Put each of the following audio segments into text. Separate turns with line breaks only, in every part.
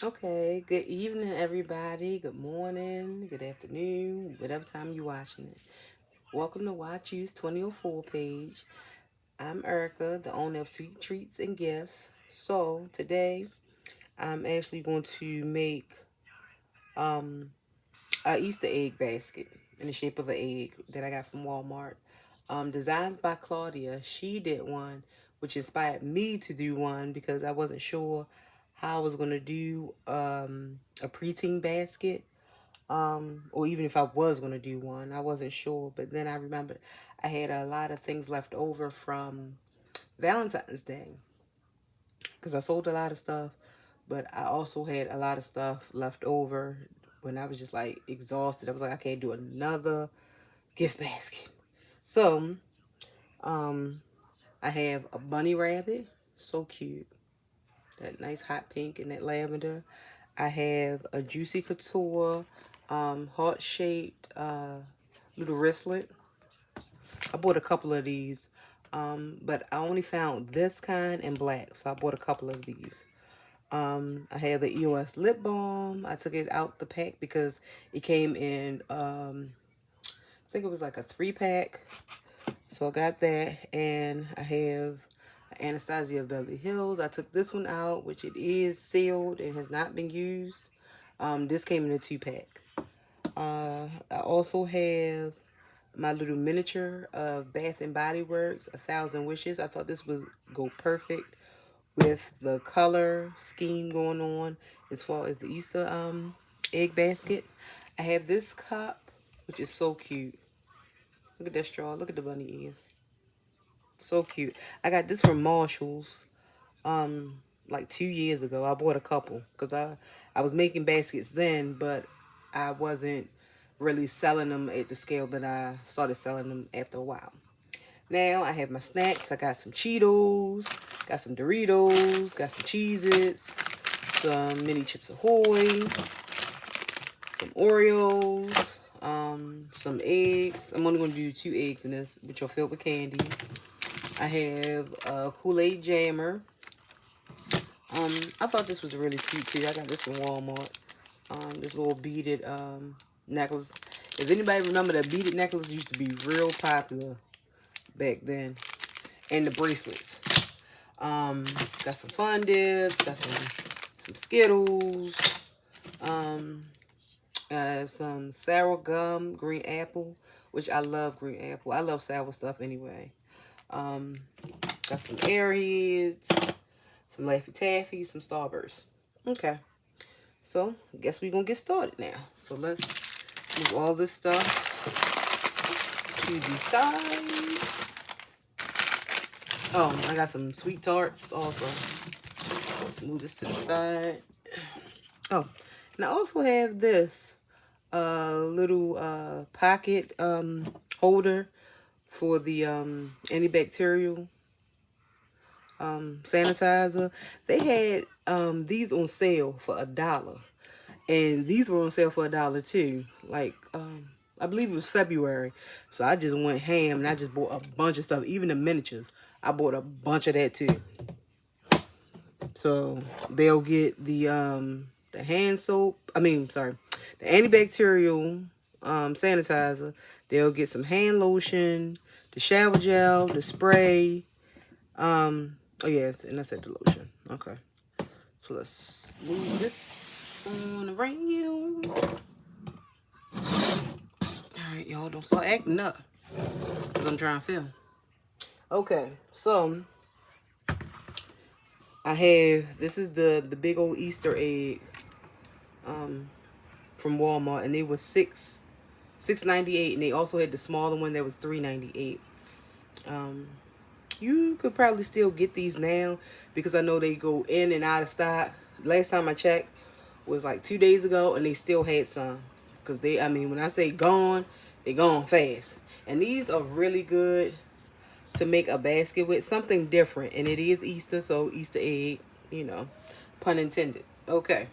Okay, good evening, everybody. Good morning, good afternoon, whatever time you're watching it. Welcome to Watch Use 2004 page. I'm Erica, the owner of Sweet Treats and Gifts. So today, I'm actually going to make um, a Easter egg basket in the shape of an egg that I got from Walmart. Designs by Claudia. She did one, which inspired me to do one because I wasn't sure how I was going to do a preteen basket, or even if I was going to do one. I wasn't sure, but then I remembered I had a lot of things left over from Valentine's Day because I sold a lot of stuff, but I also had a lot of stuff left over when I was just like exhausted. I was like, I can't do another gift basket. So, um, I have a bunny rabbit, so cute, that nice hot pink and that lavender. I have a Juicy Couture, heart shaped little wristlet. I bought a couple of these, but I only found this kind in black, so I bought a couple of these. I have the EOS lip balm. I took it out the pack because it came in, I think it was like a 3-pack. So I got that, and I have Anastasia Beverly Hills. I took this one out, which it is sealed and has not been used. This came in a 2-pack. I also have my little miniature of Bath and Body Works, A Thousand Wishes. I thought this would go perfect with the color scheme going on as far as the Easter egg basket. I have this cup, which is so cute. Look at that straw. Look at the bunny ears. So cute. I got this from Marshalls like 2 years ago. I bought a couple because I was making baskets then, but I wasn't really selling them at the scale that I started selling them after a while. Now I have my snacks. I got some Cheetos, got some Doritos, got some Cheez-Its, some mini Chips Ahoy, some Oreos, some eggs. I'm only going to do 2 eggs in this, which are filled with candy. I have a Kool-Aid jammer. I thought this was really cute too. I got this from Walmart. This little beaded necklace. If anybody remember, that beaded necklace used to be real popular back then. And the bracelets. Got some Fun Dips, got some Skittles. Um, I have some sour gum, green apple, which I love green apple. I love sour stuff anyway. Um, got some Airheads, some Laffy Taffy, some Starburst. Okay, so I guess we're gonna get started now. So let's move all this stuff to the side. Oh, I got some sweet tarts also. Let's move this to the side. Oh, and I also have this little pocket holder for the antibacterial sanitizer. They had these on sale for $1. And these were on sale for $1 too. Like, I believe it was February. So I just went ham and I just bought a bunch of stuff. Even the miniatures. I bought a bunch of that too. So they'll get the hand soap. I mean, sorry, the antibacterial sanitizer. They'll get some hand lotion, the shower gel, the spray. Oh yes, and I said the lotion. Okay. So let's move this on around. Alright, y'all, don't start acting up. Because I'm trying to film. Okay, so I have, this is the big old Easter egg from Walmart, and they were $6.98, and they also had the smaller one that was $3.98. You could probably still get these now because I know they go in and out of stock. Last time I checked was like 2 days ago, and they still had some. Because they, I mean, when I say gone, they gone fast. And these are really good to make a basket with, something different. And it is Easter, so Easter egg, you know, pun intended. Okay.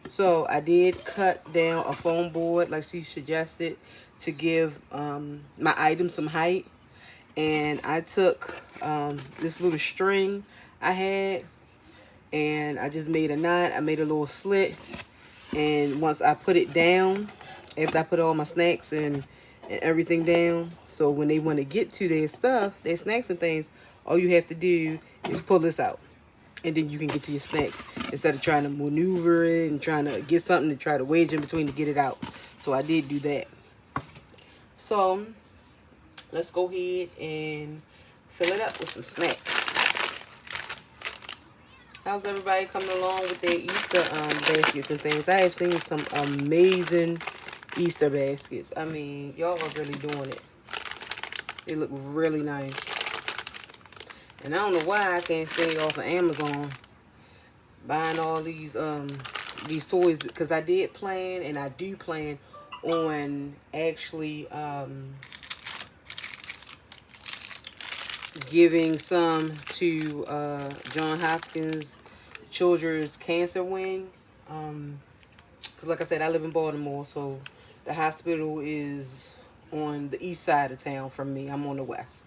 So I did cut down a foam board like she suggested to give my item some height. And I took this little string I had, And I just made a knot. I made a little slit. And once I put it down, after I put all my snacks and everything down, so when they want to get to their stuff, their snacks and things, all you have to do is pull this out. And then you can get to your snacks instead of trying to maneuver it and trying to get something to try to wedge in between to get it out. So I did do that. So let's go ahead and fill it up with some snacks. How's everybody coming along with their Easter baskets and things? I have seen some amazing Easter baskets. I mean, y'all are really doing it. They look really nice. And I don't know why I can't stay off of Amazon buying all these toys, because I did plan, and I do plan on actually giving some to Johns Hopkins Children's Cancer Wing, because like I said, I live in Baltimore, so the hospital is on the east side of town from me. I'm on the west,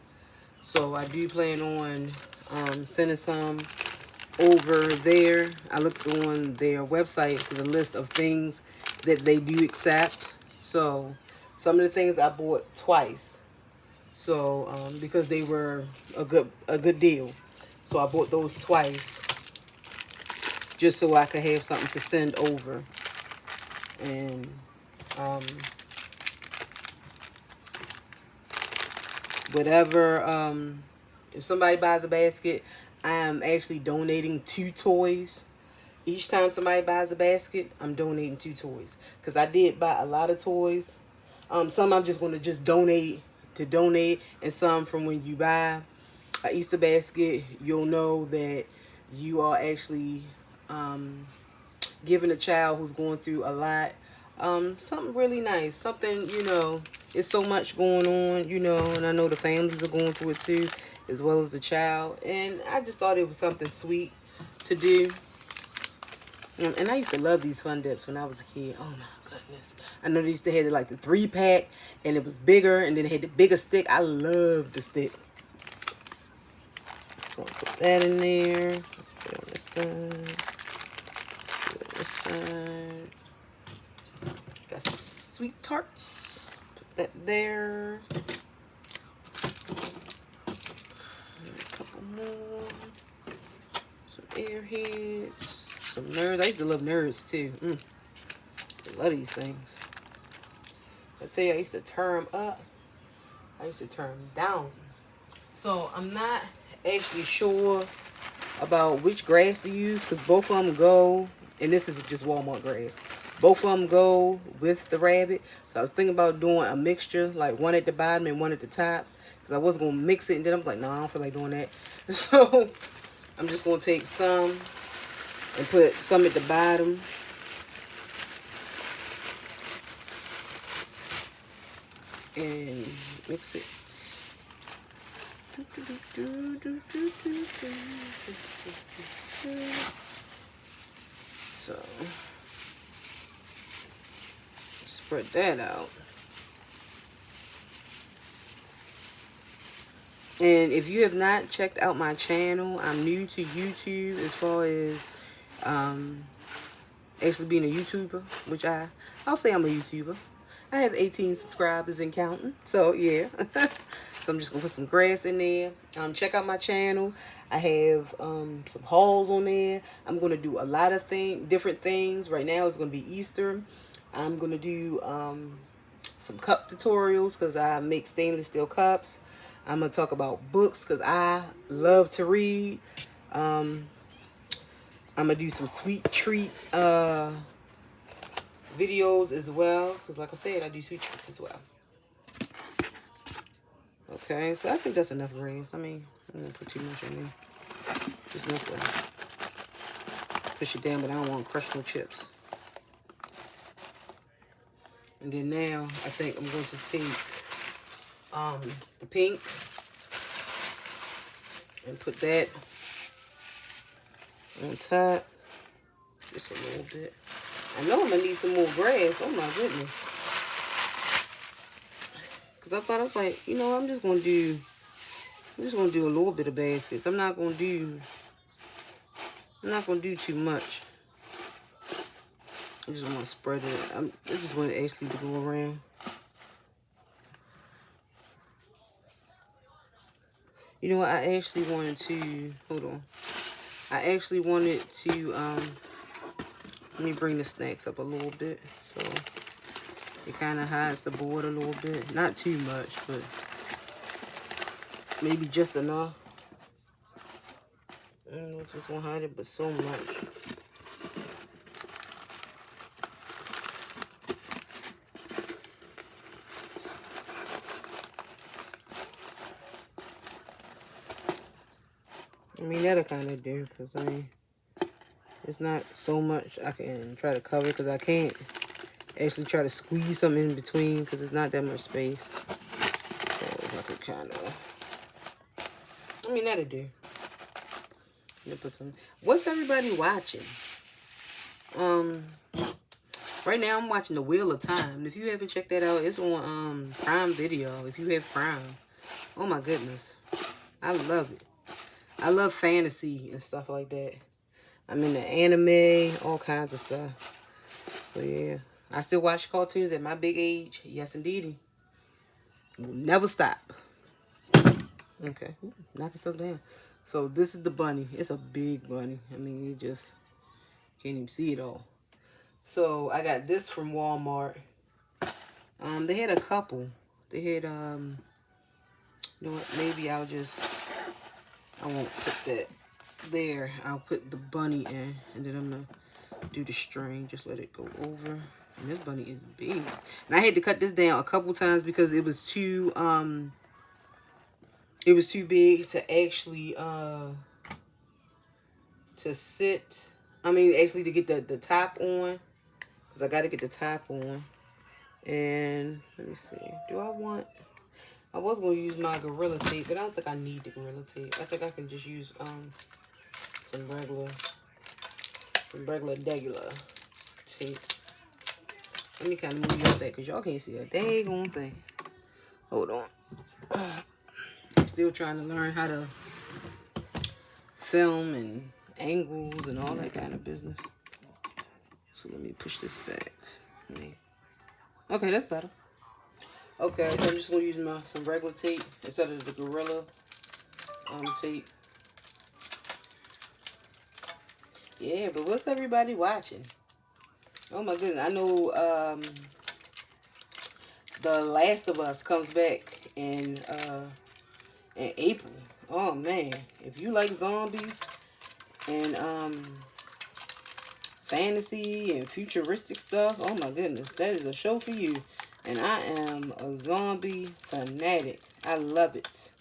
so I do plan on sending some over there. I looked on their website for the list of things that they do accept. So some of the things I bought twice, so because they were a good deal, so I bought those twice just so I could have something to send over. And whatever, if somebody buys a basket, I am actually donating 2 toys. Each time somebody buys a basket, I'm donating 2 toys, because I did buy a lot of toys. Some I'm just going to just donate, and some from when you buy an Easter basket, you'll know that you are actually giving a child who's going through a lot something really nice, something, it's so much going on, and I know the families are going through it too, as well as the child, and I just thought it was something sweet to do. And I used to love these Fun Dips when I was a kid. Oh my goodness. I know they used to have like the 3-pack, and it was bigger, and then it had the bigger stick. I loved the stick. So I'll put that in there. Put it on this side. Put it on this side. Got some sweet tarts. Put that there. And a couple more. Some Airheads. Some Nerds. I used to love Nerds too. I love these things. I tell you, I used to turn them up. I used to turn them down. So I'm not actually sure about which grass to use, because both of them go, and this is just Walmart grass, both of them go with the rabbit. So I was thinking about doing a mixture, like one at the bottom and one at the top, because I was going to mix it, and then I was like, no, I don't feel like doing that. So I'm just going to take some and put some at the bottom. And mix it. So spread that out. And if you have not checked out my channel, I'm new to YouTube as far as actually being a YouTuber, which I'll say I'm a YouTuber. I have 18 subscribers and counting, so yeah. So I'm just gonna put some grass in there. Check out my channel. I have some hauls on there. I'm gonna do a lot of different things. Right now it's gonna be Easter. I'm gonna do some cup tutorials, because I make stainless steel cups. I'm gonna talk about books, because I love to read. I'm gonna do some sweet treat videos as well, because like I said, I do sweet treats as well. Okay, so I think that's enough grass. I mean, I'm gonna put too much on there. Just enough to push it down, but I don't want to crush no chips. And then now I think I'm going to take the pink and put that on top, just a little bit. I know I'm gonna need some more grass. Oh my goodness. Because I thought, I was like, I'm just gonna do a little bit of baskets. I'm not gonna do I'm not going to do too much. I just want to spread it. I just want it actually to go around. You know what? I actually wanted to... Hold on. I actually wanted to... let me bring the snacks up a little bit. So it kind of hides the board a little bit. Not too much, but maybe just enough. I don't know if it's going to hide it, but so much. I mean, that'll kind of do, because, I mean, it's not so much I can try to cover, because I can't actually try to squeeze something in between, because it's not that much space. So, I could kind of, I mean, that'll do. Put some, what's everybody watching? Right now, I'm watching The Wheel of Time. If you haven't checked that out, it's on, Prime Video, if you have Prime. Oh, my goodness. I love it. I love fantasy and stuff like that. I'm into anime, all kinds of stuff. So, yeah. I still watch cartoons at my big age. Yes, indeedy. Will never stop. Okay. Ooh, knocking stuff down. So, this is the bunny. It's a big bunny. I mean, you just can't even see it all. So, I got this from Walmart. They had a couple. They had, you know what? Maybe I won't put that there. I'll put the bunny in, and then I'm gonna do the string. Just let it go over. And this bunny is big. And I had to cut this down a couple times because it was too big to actually to sit. I mean, actually to get the top on, because I got to get the top on. And let me see. I was going to use my Gorilla Tape, but I don't think I need the Gorilla Tape. I think I can just use some regular tape. Let me kind of move y'all back because y'all can't see a daggone thing. Hold on. I'm still trying to learn how to film and angles and all that kind of business. So let me push this back. Okay, that's better. Okay, so I'm just going to use some regular tape instead of the Gorilla tape. Yeah, but what's everybody watching? Oh my goodness, I know The Last of Us comes back in April. Oh man, if you like zombies and fantasy and futuristic stuff, oh my goodness, that is a show for you. And I am a zombie fanatic. I love it.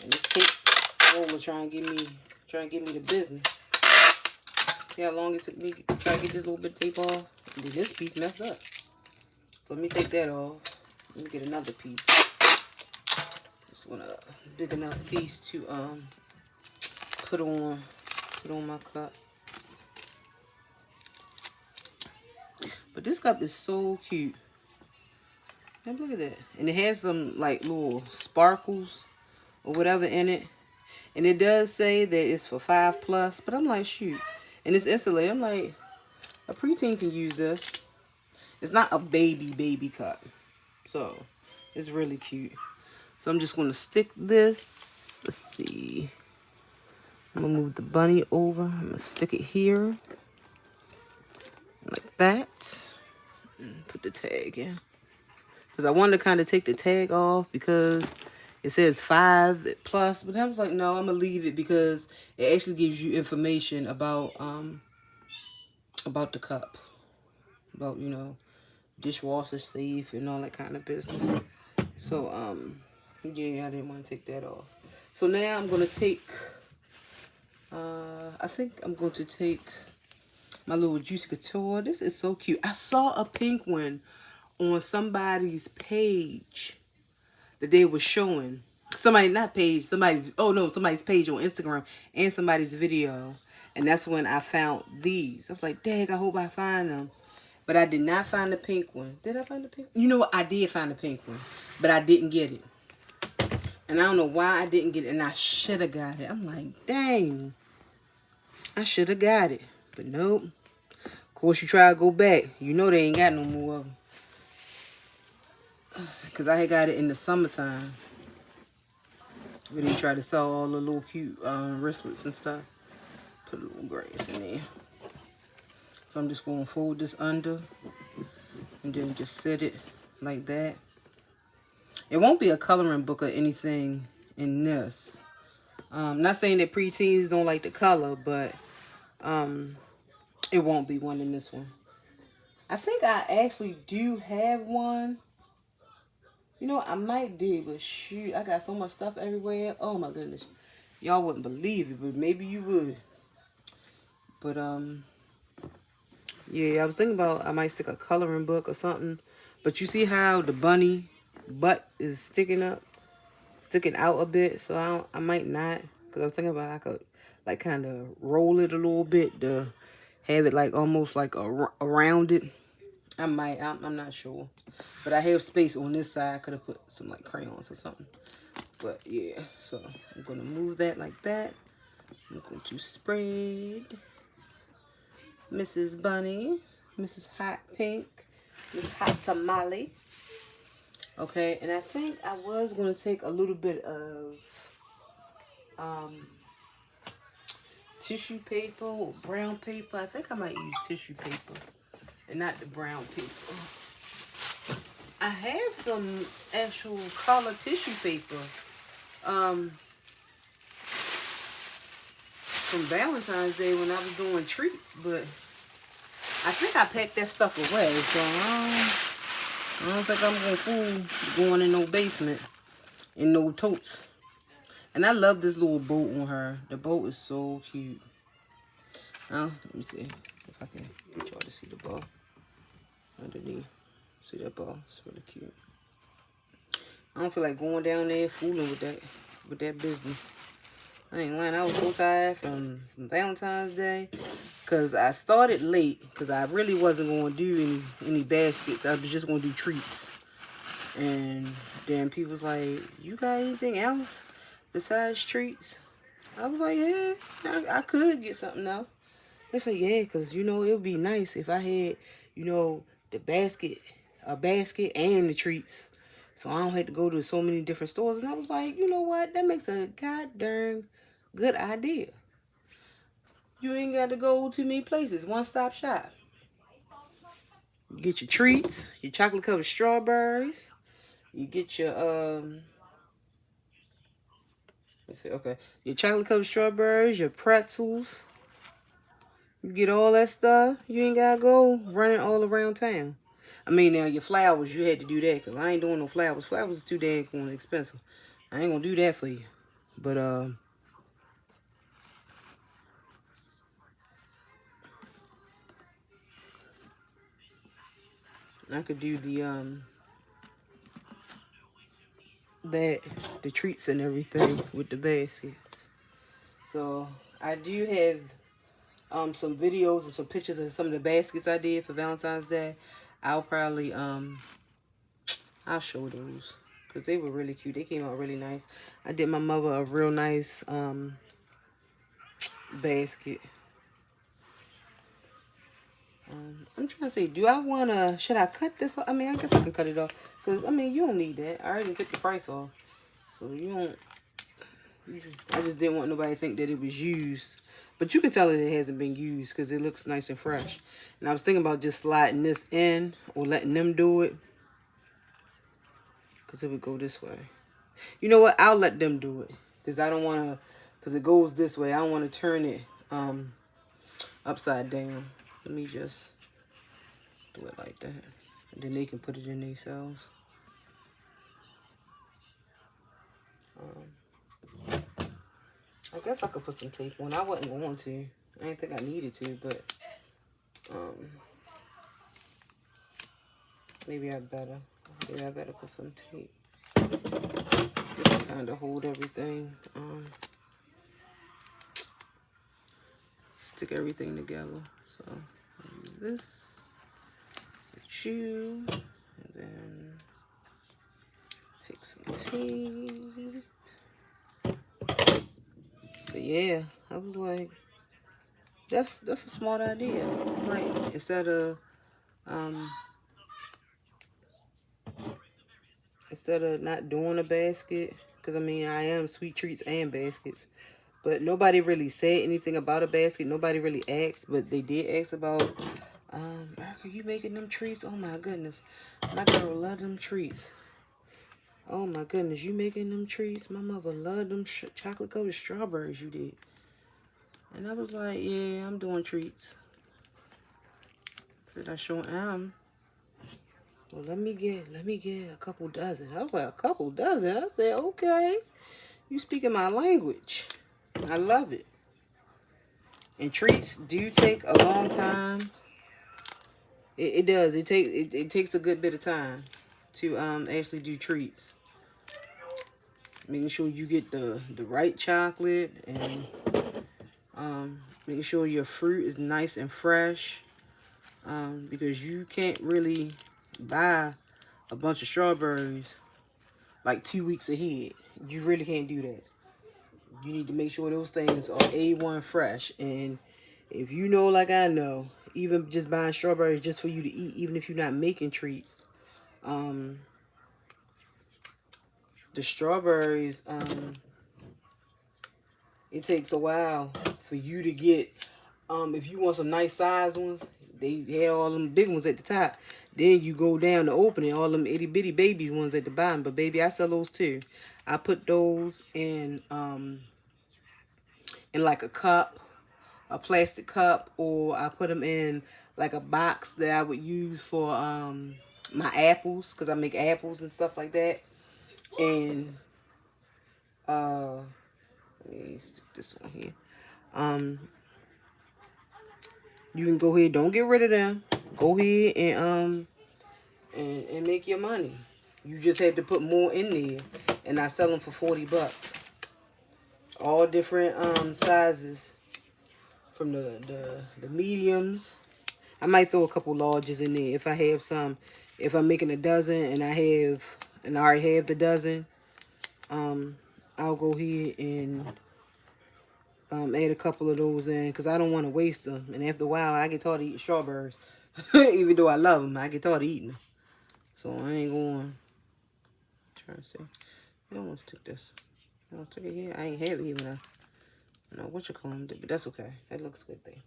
And this tape roller trying to give me the business. See how long it took me to try to get this little bit of tape off? And then this piece messed up. So let me take that off. Let me get another piece. Just want a big enough piece to put on my cup. But this cup is so cute. And look at that. And it has some like little sparkles or whatever in it. And it does say that it's for 5+, but I'm like, shoot. And it's insulated. I'm like, a preteen can use this. It's not a baby cup. So, it's really cute. So, I'm just going to stick this. Let's see. I'm going to move the bunny over. I'm going to stick it here. Like that. And put the tag in. Because I wanted to kind of take the tag off because it says 5+. But I was like, no, I'm going to leave it because it actually gives you information about the cup. About, you know, dishwasher safe and all that kind of business. So, yeah, I didn't want to take that off. So now I'm going to take, I think I'm going to take my little Juicy Couture. This is so cute. I saw a pink one on somebody's page that they were showing. Somebody's page on Instagram and somebody's video. And that's when I found these. I was like, dang, I hope I find them. But I did not find the pink one. Did I find the pink one? You know what? I did find the pink one. But I didn't get it. And I don't know why I didn't get it. And I should have got it. I'm like, dang. I should have got it, but nope. Of course, you try to go back. You know they ain't got no more of them. Because I had got it in the summertime. Where they try to sell all the little cute wristlets and stuff. Put a little grass in there. So I'm just going to fold this under. And then just set it like that. It won't be a coloring book or anything in this. Not saying that preteens don't like the color, but it won't be one in this one. I think I actually do have one. You know, I might do, but shoot, I got so much stuff everywhere. Oh my goodness. Y'all wouldn't believe it, but maybe you would. But, yeah, I was thinking about I might stick a coloring book or something. But you see how the bunny butt is sticking out a bit. So I might not. Because I was thinking about I could, like, kind of roll it a little bit to have it, like, almost like around it. I might. I'm not sure. But I have space on this side. I could have put some, like, crayons or something. But, yeah. So, I'm going to move that like that. I'm going to spread Mrs. Bunny, Mrs. Hot Pink, Miss Hot Tamale. Okay, and I think I was going to take a little bit of tissue paper or brown paper. I think I might use tissue paper and not the brown paper. I have some actual color tissue paper from Valentine's Day when I was doing treats, but I think I packed that stuff away, so I don't think I'm going to fool going in no basement in no totes. And I love this little boat on her. The boat is so cute. Let me see if I can get y'all to see the bow underneath. See that bow? It's really cute. I don't feel like going down there fooling with that business. I ain't lying. I was so tired from Valentine's Day because I started late because I really wasn't going to do any baskets. I was just going to do treats. And then people was like, you got anything else besides treats? I was like, yeah, I could get something else. They said, yeah, because, you know, it would be nice if I had, you know, a basket and the treats. So I don't have to go to so many different stores. And I was like, you know what? That makes a goddamn good idea. You ain't got to go too many places. One-stop shop. You get your treats, your chocolate covered strawberries. You get your, let's see, okay. Your chocolate covered strawberries, your pretzels. You get all that stuff. You ain't got to go running all around town. I mean, now, your flowers, you had to do that because I ain't doing no flowers. Flowers is too damn expensive. I ain't going to do that for you. But, I could do the treats and everything with the baskets. So, I do have some videos and some pictures of some of the baskets I did for Valentine's Day. I'll probably, I'll show those because they were really cute. They came out really nice. I did my mother a real nice basket. I'm trying to say, should I cut this off? I mean, I guess I can cut it off because, I mean, you don't need that. I already took the price off. So I just didn't want nobody to think that it was used. But you can tell it hasn't been used because it looks nice and fresh. And I was thinking about just sliding this in or letting them do it. Because it would go this way. You know what? I'll let them do it. Because I don't want to, because it goes this way. I don't want to turn it upside down. Let me just do it like that. And then they can put it in themselves. I guess I could put some tape on. I wasn't going to. I didn't think I needed to, but maybe I better. Maybe I better put some tape. Just to kind of hold everything. Stick everything together. So this, the chew, and then take some tape. But yeah, I was like, That's a smart idea. Like, um instead of not doing a basket, because I mean I am sweet treats and baskets, but nobody really said anything about a basket. Nobody really asked, but they did ask about, Erica, you making them treats? Oh my goodness, my girl love them treats. Oh my goodness, you making them treats? My mother loved them chocolate covered strawberries you did. And I was like, yeah, I'm doing treats. Said I sure am. Well, let me get a couple dozen. I was like, a couple dozen? I said, okay. You speaking my language. I love it. And treats do take a long time. It does. It takes a good bit of time to actually do treats. Making sure you get the right chocolate, and making sure your fruit is nice and fresh. Because you can't really buy a bunch of strawberries like 2 weeks ahead. You really can't do that. You need to make sure those things are A1 fresh. And if you know, like I know, even just buying strawberries just for you to eat, even if you're not making treats, the strawberries, it takes a while for you to get, if you want some nice size ones, they have all them big ones at the top. Then you go down to opening all them itty bitty baby ones at the bottom. But baby, I sell those too. I put those in like a cup, a plastic cup, or I put them in like a box that I would use for my apples, because I make apples and stuff like that. And let me stick this one here. You can go ahead, don't get rid of them. Go ahead and make your money. You just have to put more in there, and I sell them for 40 bucks. All different sizes, from the mediums. I might throw a couple larges in there if I have some. If I'm making a dozen and I already have the dozen, I'll go ahead and add a couple of those in, because I don't want to waste them. And after a while, I get tired of eating strawberries. Even though I love them, I get tired of eating them. So I ain't going. Trying to see. I don't want to stick this. I don't stick it here. I ain't have it even. No, what you call them, but that's okay. That looks good there.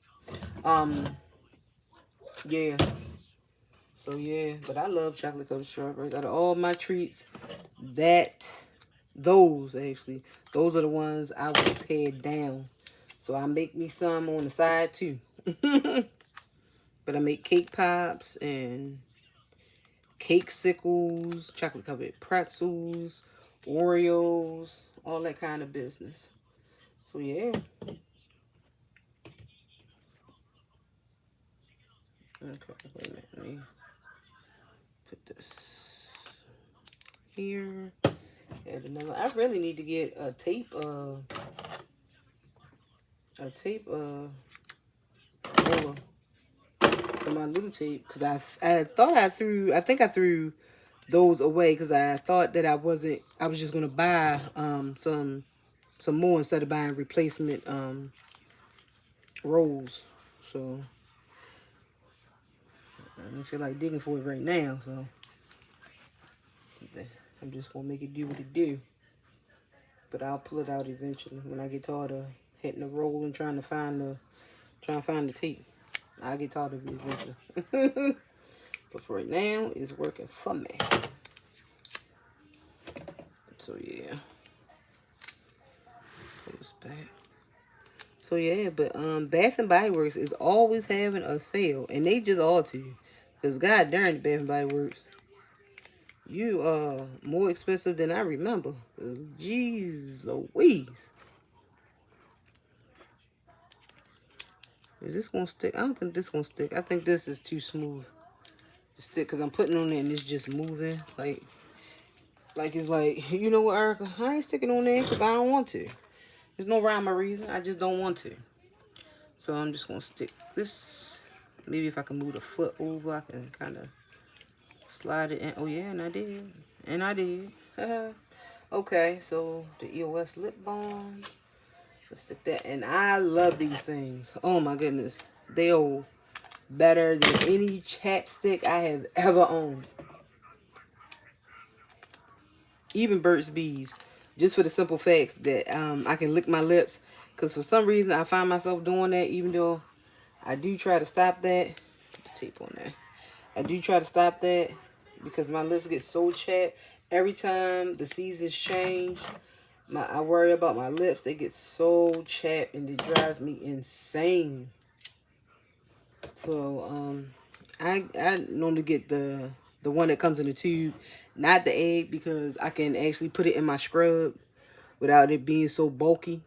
Yeah. So yeah, but I love chocolate covered strawberries. Out of all my treats, those are the ones I will tear down. So I make me some on the side too. But I make cake pops and cake sickles, chocolate covered pretzels, Oreos, all that kind of business. So yeah. Okay, wait a minute. Let me put this here. Add another. I really need to get a tape roller for my little tape, because I think I threw those away, because I thought that I was just gonna buy some more instead of buying replacement rolls. So I don't feel like digging for it right now, so I'm just gonna make it do what it do. But I'll pull it out eventually when I get tired of hitting the roll and trying to find the tape. I'll get tired of it eventually. But for right now, it's working for me. So yeah. Put this back. So yeah, but Bath and Body Works is always having a sale, and they just ought to, because god darn, Bath and Body Works, you are more expensive than I remember. Jeez Louise. Is this gonna stick? I don't think this gonna stick. I think this is too smooth to stick, because I'm putting on it and it's just moving. Like it's like, you know what, Erica? I ain't sticking on there because I don't want to. There's no rhyme or reason. I just don't want to. So I'm just gonna stick this. Maybe if I can move the foot over, I can kind of slide it in. Oh yeah, and I did. And I did. Okay, so the EOS lip balm. Let's stick that. And I love these things. Oh my goodness. They are better than any chapstick I have ever owned. Even Burt's Bees. Just for the simple fact that I can lick my lips. Because for some reason I find myself doing that, even though I do try to stop that. Put the tape on there. I do try to stop that because my lips get so chapped. Every time the seasons change, I worry about my lips. They get so chapped and it drives me insane. So I normally get the one that comes in the tube, not the egg, because I can actually put it in my scrub without it being so bulky.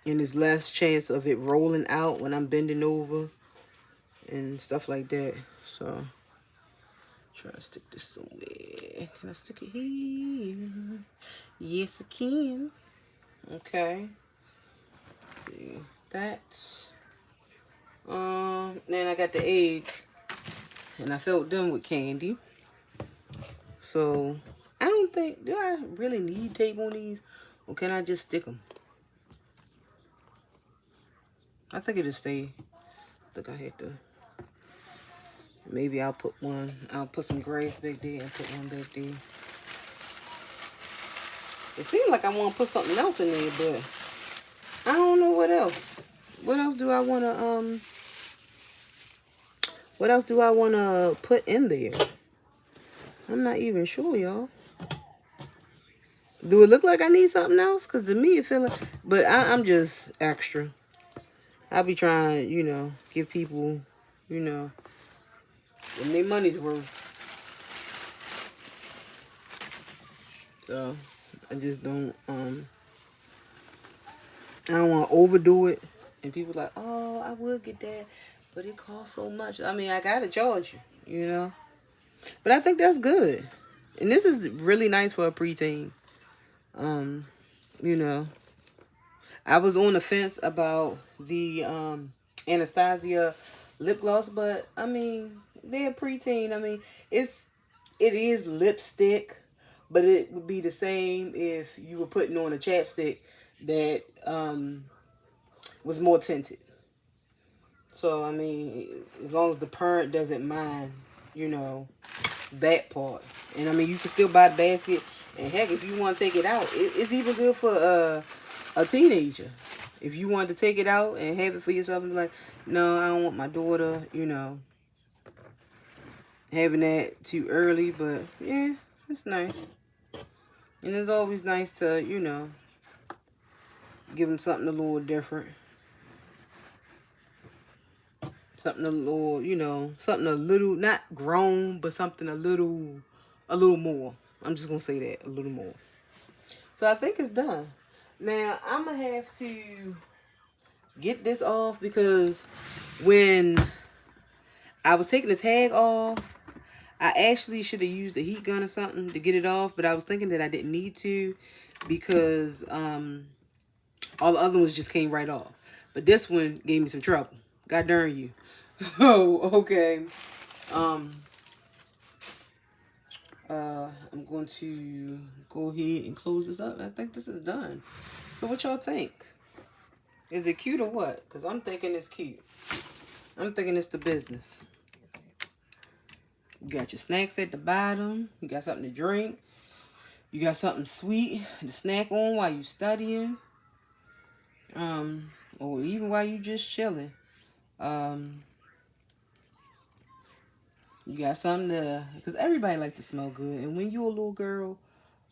And there's less chance of it rolling out when I'm bending over and stuff like that. So try to stick this somewhere. Can I stick it here? Yes, I can. Okay. Let's see that. Then I got the eggs, and I filled them with candy. So I don't think, do I really need tape on these, or can I just stick them? I think it'll stay. I think I had to. Maybe I'll put one. I'll put some grass back there and put one back there. It seems like I want to put something else in there, but I don't know what else. What else do I want to What else do I want to put in there? I'm not even sure, y'all. Do it look like I need something else? Because to me, it feel like... But I'm just extra. I'll be trying, you know, give people, you know, when their money's worth. So, I just don't, I don't want to overdo it. And people like, oh, I would get that, but it costs so much. I mean, I got to charge you, you know. But I think that's good. And this is really nice for a preteen. You know, I was on the fence about the Anastasia lip gloss, but I mean, they're preteen. I mean, it is lipstick, but it would be the same if you were putting on a chapstick that was more tinted. So I mean, as long as the parent doesn't mind, you know, that part. And I mean, you can still buy the basket. And heck, if you want to take it out, it's even good for a teenager. If you want to take it out and have it for yourself and be like, no, I don't want my daughter, you know, having that too early. But yeah, it's nice. And it's always nice to, you know, give them something a little different. Something a little, you know, something a little, not grown, but something a little more. I'm just going to say that, a little more. So I think it's done. Now, I'm going to have to get this off because when I was taking the tag off, I actually should have used a heat gun or something to get it off, but I was thinking that I didn't need to because all the other ones just came right off. But this one gave me some trouble. God darn you. So, okay. I'm going to go ahead and close this up. I think this is done. So what y'all think? Is it cute or what? Because I'm thinking it's cute. I'm thinking it's the business. You got your snacks at the bottom. You got something to drink. You got something sweet to snack on while you studying. Or even while you just chilling. You got something to, because everybody likes to smell good. And when you're a little girl,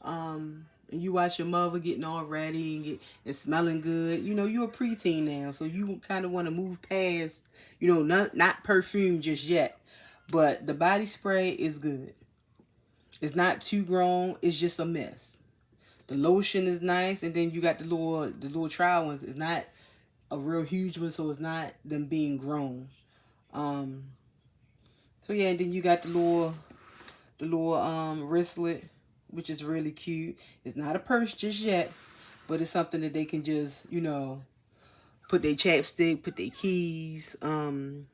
and you watch your mother getting all ready and smelling good, you know, you're a preteen now. So you kind of want to move past, you know, not perfume just yet. But the body spray is good. It's not too grown. It's just a mess. The lotion is nice. And then you got the little trial ones. It's not a real huge one, so it's not them being grown. So yeah, and then you got the little wristlet, which is really cute. It's not a purse just yet, but it's something that they can just, you know, put their chapstick, put their keys, and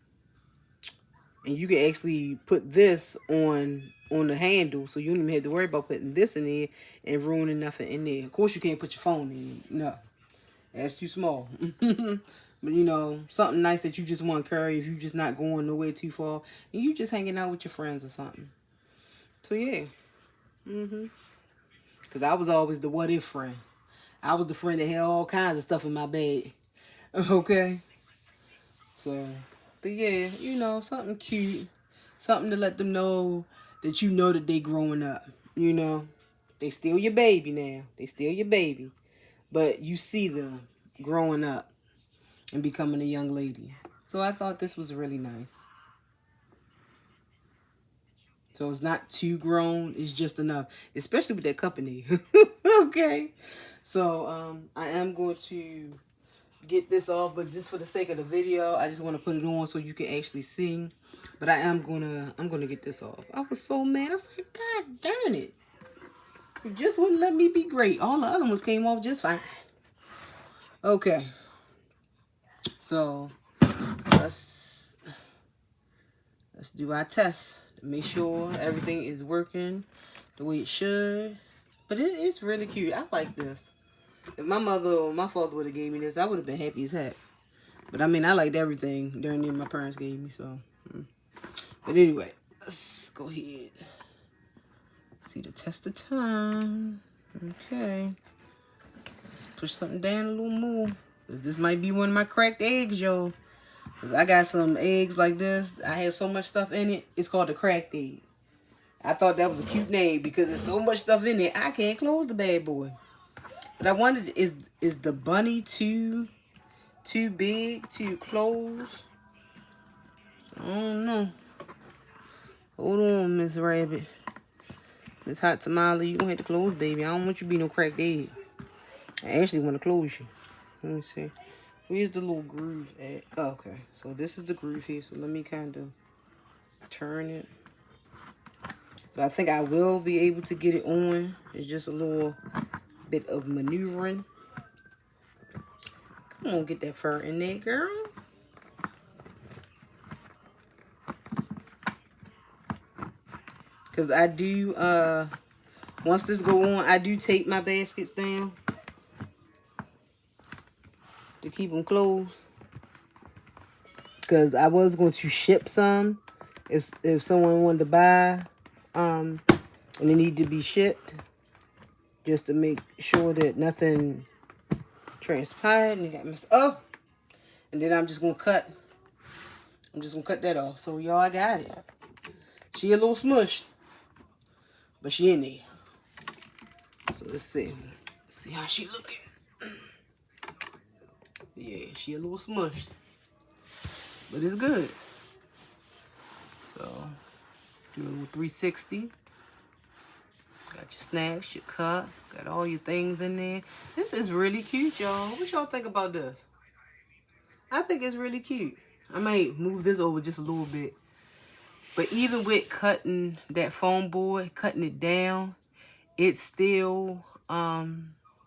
And you can actually put this on the handle, so you don't even have to worry about putting this in there and ruining nothing in there. Of course, you can't put your phone in. No, that's too small. But you know, something nice that you just want to carry if you're just not going nowhere too far and you just hanging out with your friends or something. So yeah. Because I was always the what if friend. I was the friend that had all kinds of stuff in my bag. Okay. So, but yeah, you know, something cute. Something to let them know that they growing up. You know, they still your baby now. They still your baby. But you see them growing up and becoming a young lady. So I thought this was really nice. So it's not too grown. It's just enough. Especially with that company. Okay. So I am going to get this off, but just for the sake of the video, I just want to put it on so you can actually see. But I'm gonna get this off. I was so mad. I was like, God darn it. You just wouldn't let me be great. All the other ones came off just fine. Okay. So let's do our test to make sure everything is working the way it should. But it is really cute. I like this. If my mother or my father would have gave me this, I would have been happy as heck. But I mean, I liked everything during the my parents gave me, so. But anyway, let's go ahead. See the test of time. Okay. Let's push something down a little more. This might be one of my cracked eggs, yo. Because I got some eggs like this. I have so much stuff in it. It's called the cracked egg. I thought that was a cute name because there's so much stuff in it. I can't close the bad boy. But I wondered, is the bunny too big to close? I don't know. Hold on, Miss Rabbit. Miss Hot Tamale, you gonna have to close, baby. I don't want you to be no cracked egg. I actually want to close you. Let me see. Where's the little groove at? Oh, okay. So this is the groove here. So let me kind of turn it. So I think I will be able to get it on. It's just a little bit of maneuvering. Come on, get that fur in there, girl. Because I do, once this go on, I do tape my baskets down to keep them closed. Because I was going to ship some if someone wanted to buy, and they need to be shipped, just to make sure that nothing transpired and it got messed up. And then I'm just going to cut that off. So y'all, I got it. She a little smushed, but she in there. So let's see how she looking. Yeah, she a little smushed, but it's good. So do a little 360. Got your snacks, your cup, got all your things in there. This is really cute, y'all. What y'all think about this? I think it's really cute. I might move this over just a little bit. But even with cutting that foam board, cutting it down, it still,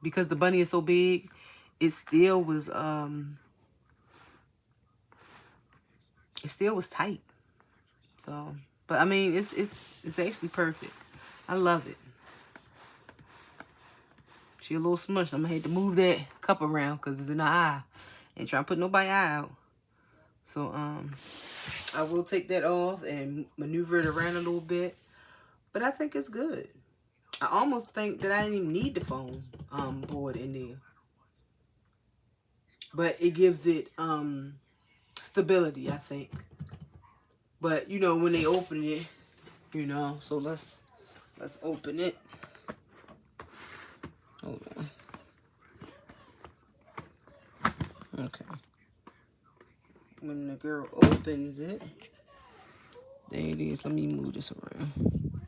because the bunny is so big, it still was tight. So, but I mean, it's actually perfect. I love it. She a little smushed. I'm gonna have to move that cup around because it's in her eye. Ain't trying to put nobody eye out. So I will take that off and maneuver it around a little bit. But I think it's good. I almost think that I didn't even need the foam board in there. But it gives it stability, I think. But you know, when they open it, you know, so let's open it. Hold on. Okay. When the girl opens it, there it is. Let me move this around.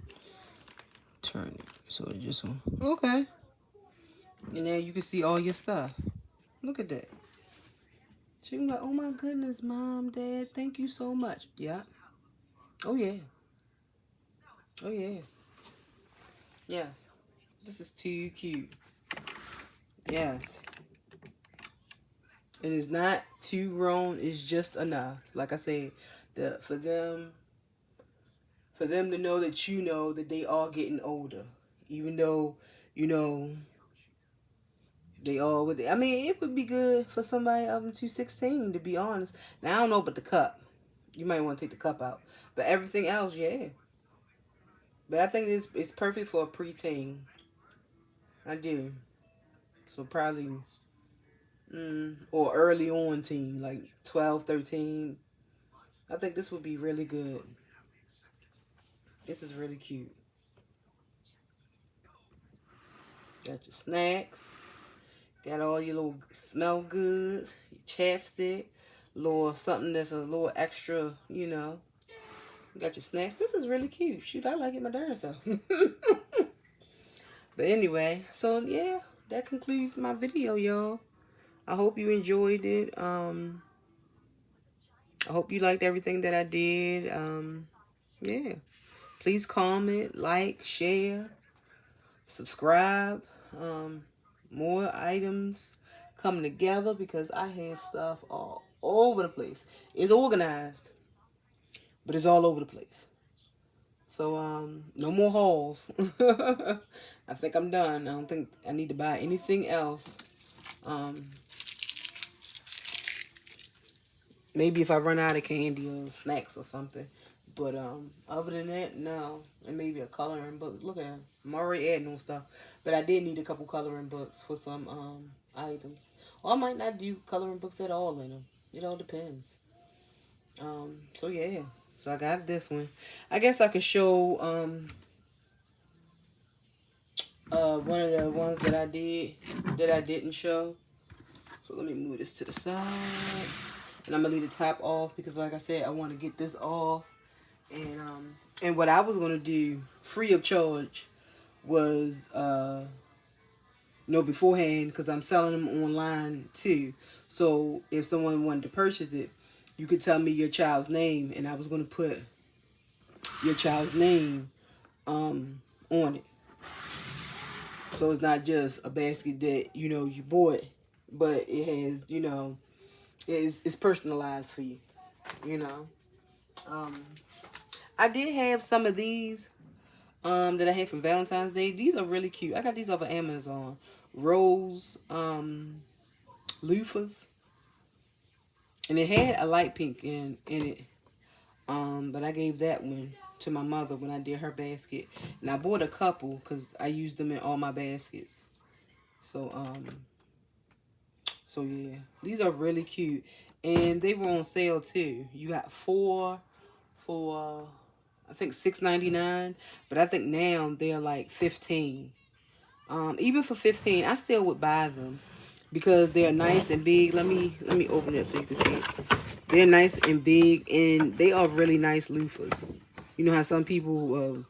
Turn it so it just okay. And now you can see all your stuff. Look at that. She was like, "Oh my goodness, Mom, Dad, thank you so much." Yeah. Oh yeah. Oh yeah. Yes. This is too cute. Yes. It is not too grown. It's just enough. Like I said, for them for them to know that you know that they are getting older, even though you know they all would. I mean, it would be good for somebody up to 16, to be honest. Now I don't know about the cup. You might want to take the cup out, but everything else, yeah. But I think it's perfect for a preteen. I do. So probably or early on teen, like 12, 13. I think this would be really good. This is really cute. Got your snacks. Got all your little smell goods, your chapstick, little something that's a little extra, you know. You got your snacks. This is really cute. Shoot, I like it my darn self. But anyway, so yeah, that concludes my video, y'all. I hope you enjoyed it. I hope you liked everything that I did. Yeah. Please comment, like, share, subscribe. More items coming together because I have stuff all over the place. It's organized, but it's all over the place. So no more hauls. I think I'm done. I don't think I need to buy anything else. Maybe if I run out of candy or snacks or something. But other than that, no. And maybe a coloring book. Look at him. I'm already adding on stuff. But I did need a couple coloring books for some items. Or I might not do coloring books at all in them. It all depends. So yeah. So I got this one. I guess I could show one of the ones that I did that I didn't show. So let me move this to the side. And I'm gonna leave the top off because like I said, I want to get this off. And what I was gonna do free of charge was beforehand, because I'm selling them online too. So if someone wanted to purchase it, you could tell me your child's name, and I was gonna put your child's name on it. So it's not just a basket that you bought, but it has it's personalized for you. You know. I did have some of these that I had from Valentine's Day. These are really cute. I got these off of Amazon. Rose loofahs. And it had a light pink in it. But I gave that one to my mother when I did her basket. And I bought a couple because I used them in all my baskets. So yeah. These are really cute. And they were on sale too. You got 4 for I think $6.99, but I think now they're like 15. Even for 15, I still would buy them because they're nice and big. Let me open it so you can see it. They're nice and big, and they are really nice loofahs. You know how some people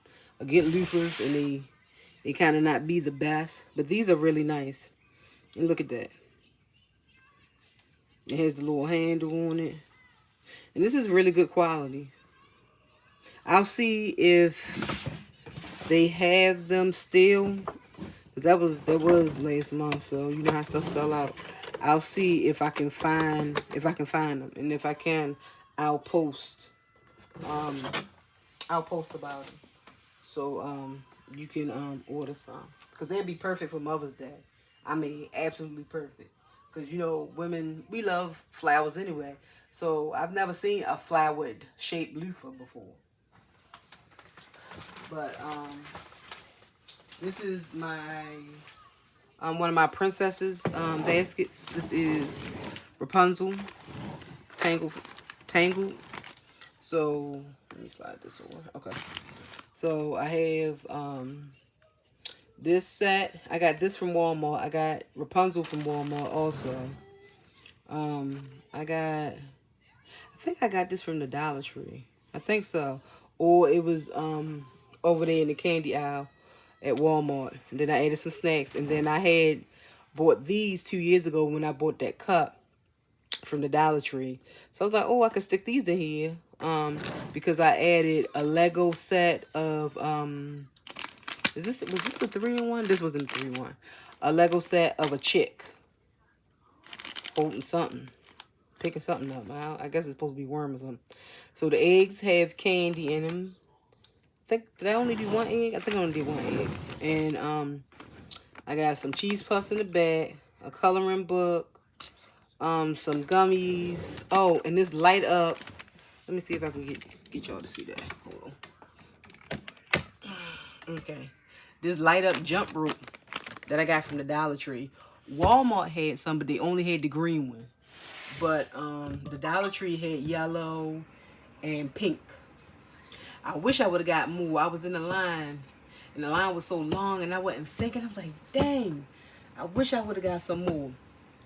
get loofahs and they kind of not be the best, but these are really nice. And look at that. It has the little handle on it, and this is really good quality. I'll see if they have them still. That was last month, so you know how stuff sell out. I'll see if I can find them, and if I can, I'll post. I'll post about it, so you can order some, because they'd be perfect for Mother's Day. I mean, absolutely perfect, because women, we love flowers anyway. So I've never seen a flowered shaped loofah before. But this is my one of my princesses baskets. This is Rapunzel, Tangled. So let me slide this over. Okay. So I have this set. I got this from Walmart. I got Rapunzel from Walmart also. I think I got this from the Dollar Tree. I think so. Or it was over there in the candy aisle at Walmart. And then I added some snacks. And then I had bought these 2 years ago when I bought that cup from the Dollar Tree. So I was like, oh, I could stick these in here. Because I added a Lego set of was this the 3-in-1? This was the 3-in-1. A Lego set of a chick holding something. Picking something up. I guess it's supposed to be worm or something. So the eggs have candy in them. think, did I only do one egg? I think I only did one egg. And I got some cheese puffs in the bag, a coloring book, some gummies. Oh, and this light up. Let me see if I can get y'all to see that. Hold on. Okay. This light up jump rope that I got from the Dollar Tree. Walmart had some, but they only had the green one. But the Dollar Tree had yellow and pink. I wish I would have got more. I was in the line, and the line was so long, and I wasn't thinking. I was like, dang, I wish I would have got some more.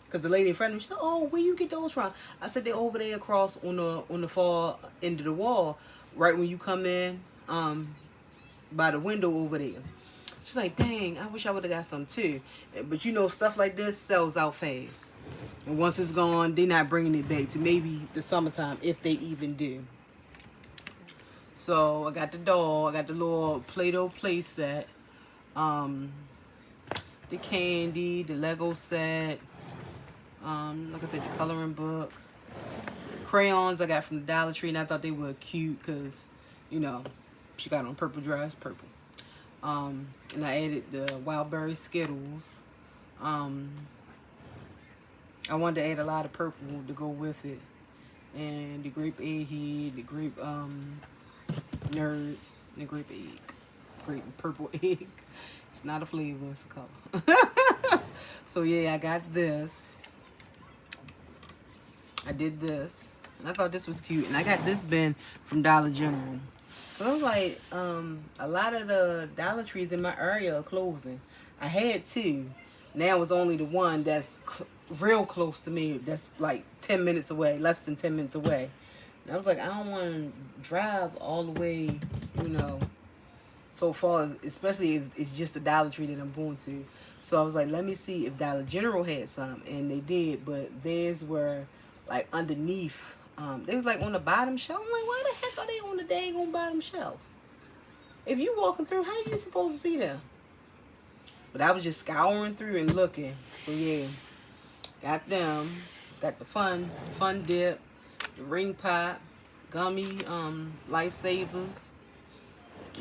Because the lady in front of me, she said, oh, where you get those from? I said, they're over there across on the far end of the wall, right when you come in, by the window over there. She's like, dang, I wish I would have got some too. But you know, stuff like this sells out fast. And once it's gone, they're not bringing it back to maybe the summertime, if they even do. So I got the doll. I got the little Play-Doh play set. The candy, the Lego set. Like I said, the coloring book. Crayons I got from the Dollar Tree, and I thought they were cute because, you know, she got on purple dress, purple. And I added the Wild Berry Skittles. I wanted to add a lot of purple to go with it. And the grape egghead, the grape nerds, and the grape egg. Grape and purple egg. It's not a flavor, it's a color. So yeah, I got this. I did this. And I thought this was cute. And I got this bin from Dollar General. So I was like, a lot of the Dollar Trees in my area are closing. I had two. Now it's only the one that's real close to me. That's like 10 minutes away, less than 10 minutes away. And I was like, I don't want to drive all the way, you know, so far, especially if it's just the Dollar Tree that I'm going to. So I was like, let me see if Dollar General had some. And they did, but theirs were like underneath. They was like on the bottom shelf. I'm like, why the heck are they on the dang on bottom shelf? If you walking through, how you supposed to see them? But I was just scouring through and looking. So yeah, got them. Got the fun dip, the ring pop, gummy, lifesavers.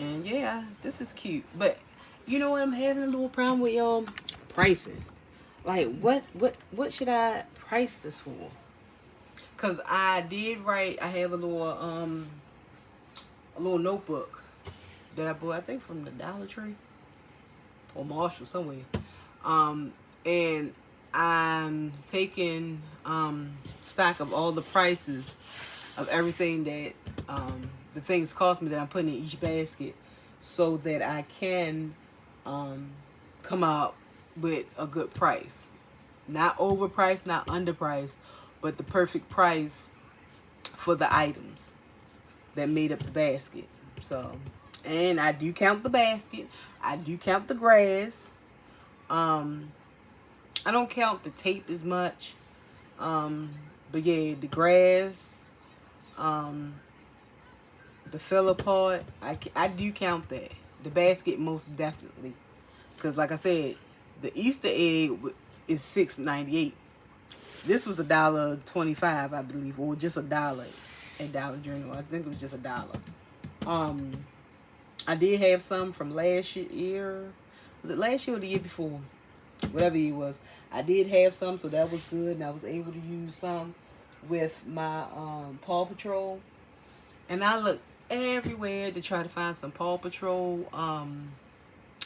And yeah, this is cute. But you know what, I'm having a little problem with, y'all? Pricing. Like, what should I price this for? Cause I did write. I have a little notebook that I bought, I think from the Dollar Tree or Marshall somewhere. And I'm taking stock of all the prices of everything that the things cost me that I'm putting in each basket, so that I can come out with a good price. Not overpriced, not underpriced, but the perfect price for the items that made up the basket. So, and I do count the basket. I do count the grass. I don't count the tape as much. But yeah, the grass, the filler part, I do count that. The basket most definitely. Because like I said, the Easter egg is $6.98. This was $1.25, I believe, or just $1 at Dollar General. I think it was just $1. I did have some from last year. Was it last year or the year before? Whatever it was. I did have some, so that was good. And I was able to use some with my Paw Patrol. And I looked everywhere to try to find some Paw Patrol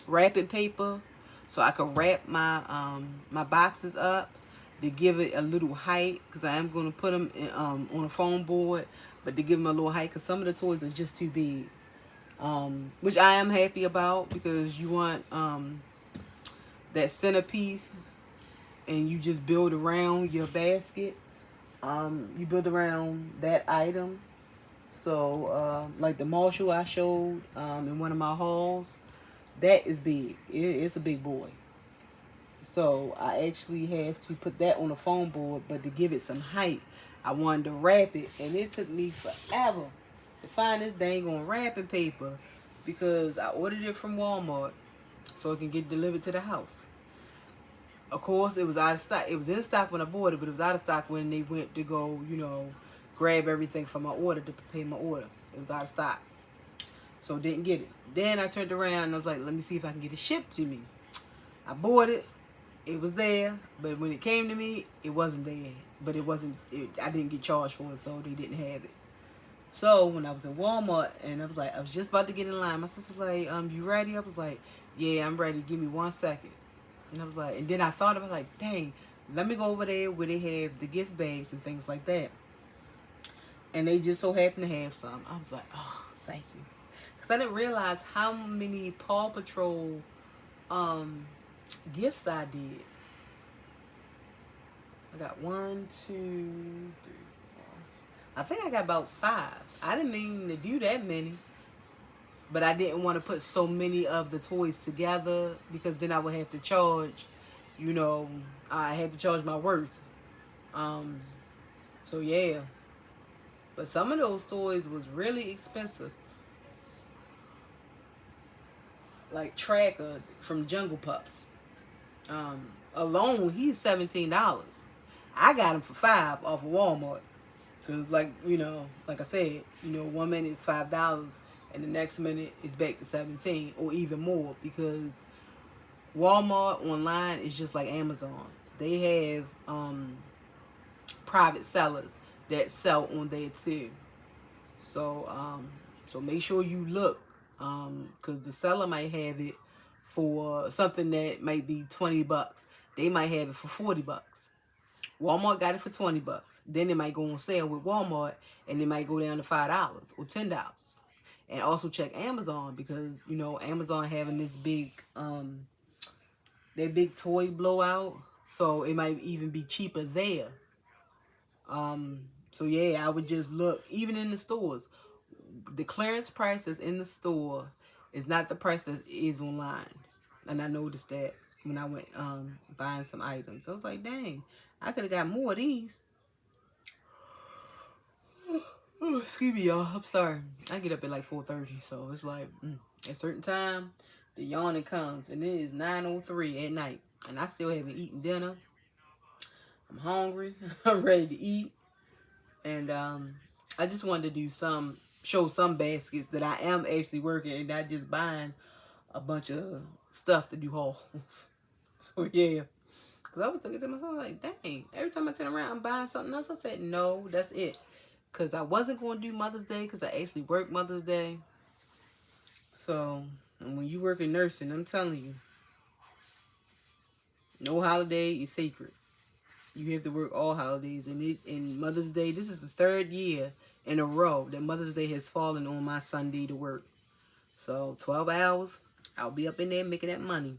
wrapping paper, so I could wrap my my boxes up to give it a little height, because I am going to put them in, on a foam board, but to give them a little height, because some of the toys are just too big, which I am happy about, because you want that centerpiece, and you just build around your basket. You build around that item. So like the Marshall I showed in one of my hauls, that is big. It's a big boy. So I actually have to put that on a foam board, but to give it some height, I wanted to wrap it, and it took me forever to find this dang on wrapping paper, because I ordered it from Walmart so it can get delivered to the house. Of course, it was out of stock. It was in stock when I bought it, but it was out of stock when they went to go, you know, grab everything from my order to pay my order. It was out of stock. So didn't get it. Then I turned around and I was like, let me see if I can get it shipped to me. I bought it. It was there, but when it came to me, it wasn't there. But it wasn't. I didn't get charged for it, so they didn't have it. So when I was in Walmart and I was just about to get in line, my sister was like, you ready? I was like, yeah, I'm ready. Give me 1 second. And I was like, and then I thought about like, dang, let me go over there where they have the gift bags and things like that. And they just so happened to have some. I was like, oh, thank you. Because I didn't realize how many Paw Patrol gifts I did. I got 1, 2, 3, 4. I think I got about 5. I didn't mean to do that many. But I didn't want to put so many of the toys together because then I would have to charge, you know, I had to charge my worth. So yeah. But some of those toys was really expensive. Like Tracker from Jungle Pups. Alone, he's $17. I got him for $5 off of Walmart. Because, like, you know, like I said, you know, 1 minute is $5 and the next minute is back to 17 or even more because Walmart online is just like Amazon. They have private sellers that sell on there too. So so make sure you look because the seller might have it for something that might be $20. They might have it for $40. Walmart got it for $20. Then it might go on sale with Walmart and it might go down to $5 or $10. And also check Amazon because, you know, Amazon having this big that big toy blowout. So it might even be cheaper there. So yeah, I would just look, even in the stores. The clearance price that's in the store is not the price that is online. And I noticed that when I went buying some items. I was like, dang, I could have got more of these. Oh, excuse me, y'all. I'm sorry. I get up at like 4:30, so it's like at a certain time, the yawning comes, and it is 9:03 at night, and I still haven't eaten dinner. I'm hungry. I'm ready to eat, and I just wanted to do show some baskets that I am actually working and not just buying a bunch of stuff to do hauls. So yeah, because I was thinking to myself like, dang, every time I turn around, I'm buying something else. I said, no, that's it. Because I wasn't going to do Mother's Day because I actually work Mother's Day. So, and when you work in nursing, I'm telling you, no holiday is sacred. You have to work all holidays. And Mother's Day, this is the 3rd year in a row that Mother's Day has fallen on my Sunday to work. So, 12 hours, I'll be up in there making that money.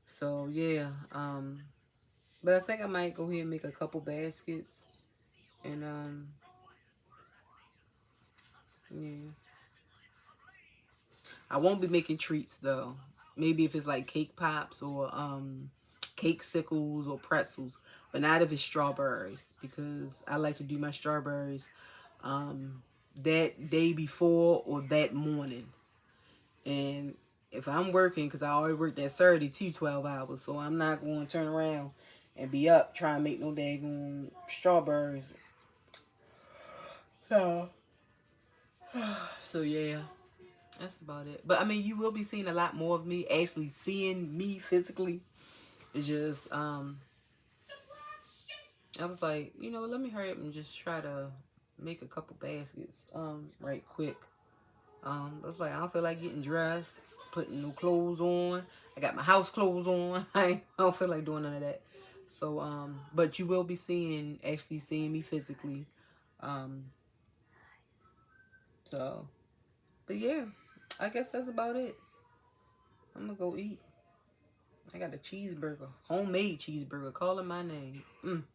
So, yeah. But I think I might go ahead and make a couple baskets. And, yeah. I won't be making treats though. Maybe if it's like cake pops or cake sickles or pretzels, but not if it's strawberries because I like to do my strawberries that day before or that morning. And if I'm working, because I already worked that Saturday 12 hours, so I'm not going to turn around and be up trying to make no daggone strawberries. So, so yeah. That's about it. But I mean, you will be seeing a lot more of me. Actually seeing me physically. It's just, I was like, you know, let me hurry up and just try to make a couple baskets, right quick. I was like, I don't feel like getting dressed, putting no clothes on. I got my house clothes on. I don't feel like doing none of that. So, but you will be actually seeing me physically. So, but yeah, I guess that's about it. I'm gonna go eat. I got a cheeseburger. Homemade cheeseburger. Calling my name. I'm